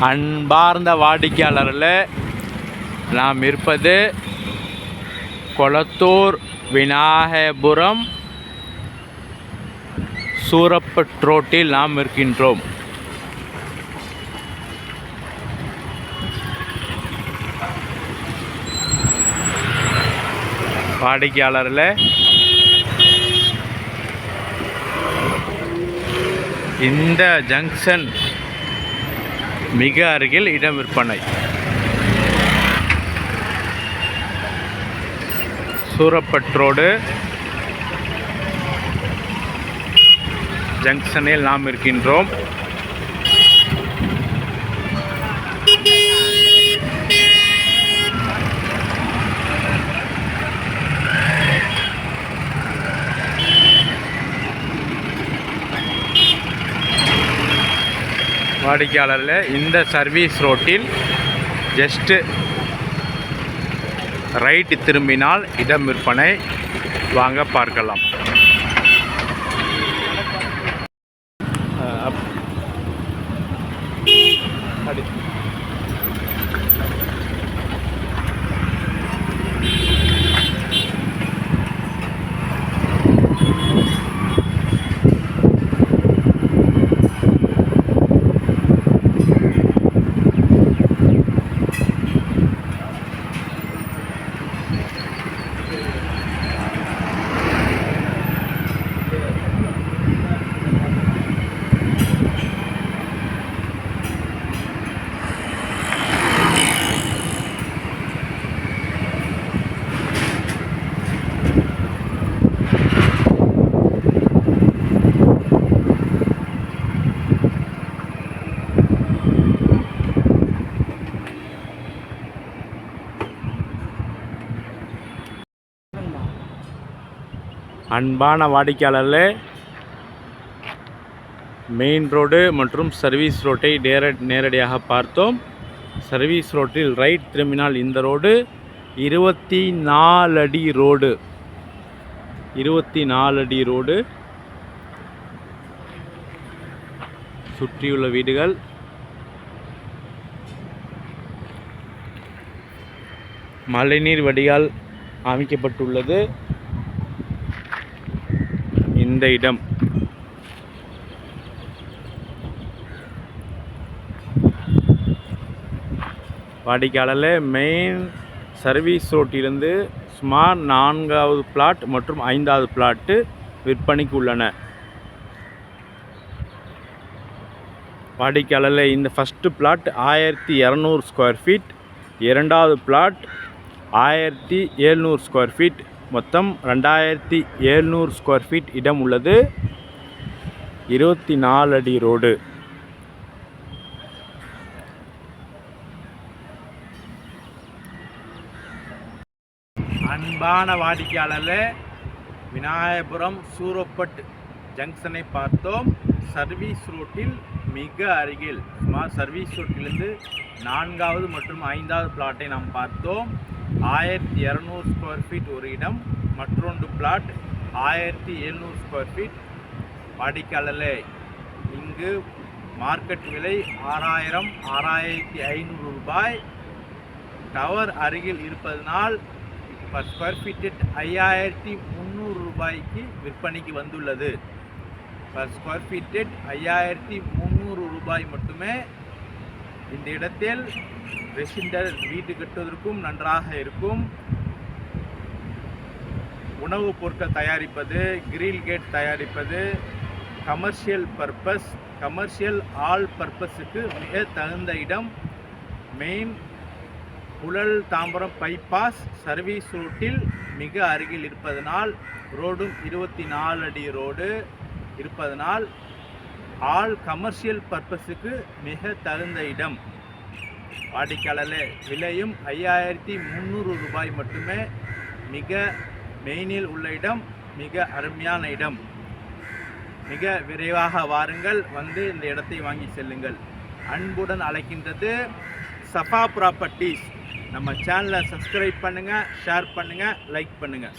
அன்பார்ந்த வாடிக்கையாளர்களே, நாம் இருப்பது கொளத்தூர் விநாயகபுரம் சூரப்பட் ரோட்டில் நாம் இருக்கின்றோம். வாடிக்கையாளர்களே, இந்த ஜங்ஷன் மிக அருகில் இடம் விற்பனை. சூரப்பட் ரோடு ஜங்ஷனில் நாம் இருக்கின்றோம். வாடிக்கையாளர்கள், இந்த சர்வீஸ் ரோட்டில் ஜஸ்ட் ரைட் திரும்பினால் இடம் விற்பனை. வாங்க பார்க்கலாம். அன்பான வாடிக்கையாளர்களே, மெயின் ரோடு மற்றும் சர்வீஸ் ரோட்டை நேரடியாக பார்த்தோம். சர்வீஸ் ரோட்டில் ரைட் திரும்பினால் இந்த ரோடு 24 அடி ரோடு. 24 அடி ரோடு. சுற்றியுள்ள வீடுகள். மழைநீர் வடிகால் அமைக்கப்பட்டுள்ளது. இந்த இடம் வாடிக்கையாளர் மெயின் சர்வீஸ் ரோட்டிலிருந்து சுமார் 4வது பிளாட் மற்றும் 5வது பிளாட்டு விற்பனைக்கு உள்ளன. வாடிக்கையாளர், இந்த ஃபஸ்ட்டு பிளாட் 1200 ஸ்கொயர் ஃபீட், 2வது பிளாட் 1700 ஸ்கொயர் ஃபீட், மொத்தம் 2700 ஸ்கொயர் ஃபீட் இடம் உள்ளது. 24 அடி ரோடு. அன்பான வாடிக்கையாளர்களே, விநாயகபுரம் சூரப்பட் ஜங்ஷனை பார்த்தோம். சர்வீஸ் ரோட்டில் மிக அருகில் சுமார் சர்வீஸ் ரோட்டிலிருந்து 4வது மற்றும் 5வது பிளாட்டை நாம் பார்த்தோம். 1200 ஸ்கொயர் ஃபீட் ஒரு இடம், மற்றொன்று பிளாட் 1700 ஸ்கொயர் ஃபீட். வாடிக்கையாளர்களே, இங்கு மார்க்கெட் விலை 6000 6500 ரூபாய். டவர் அருகில் இருப்பதனால் பர் ஸ்கொயர் ஃபீட் 5300 ரூபாய்க்கு விற்பனைக்கு வந்துள்ளது. பர் ஸ்கொயர் ஃபீட் 5300 ரூபாய் மட்டுமே. இந்த இடத்தில் ரெசிடென்டல் வீடு கட்டுவதற்கும் நன்றாக இருக்கும். உணவுப் பொருட்கள் தயாரிப்பது, கிரில் கேட் தயாரிப்பது, கமர்ஷியல் பர்பஸ், கமர்ஷியல் ஆல் பர்பஸுக்கு மிக தகுந்த இடம். Main Puzhal Tambaram bypass service ரோட்டில் மிக அருகில் இருப்பதனால், ரோடும் 24 அடி ரோடு இருப்பதனால் ஆல் கமர்ஷியல் பர்பஸுக்கு மிக தகுந்த இடம். வாடிக்கையாளர்களே, விலையும் 5300 ரூபாய் மட்டுமே. மிக மெயினில் உள்ள இடம், மிக அருமையான இடம். மிக விரைவாக வாருங்கள், வந்து இந்த இடத்தை வாங்கி செல்லுங்கள். அன்புடன் அழைக்கின்றது சஃபா ப்ராப்பர்ட்டிஸ். நம்ம சேனலை சப்ஸ்கிரைப் பண்ணுங்கள், ஷேர் பண்ணுங்கள், லைக் பண்ணுங்கள்.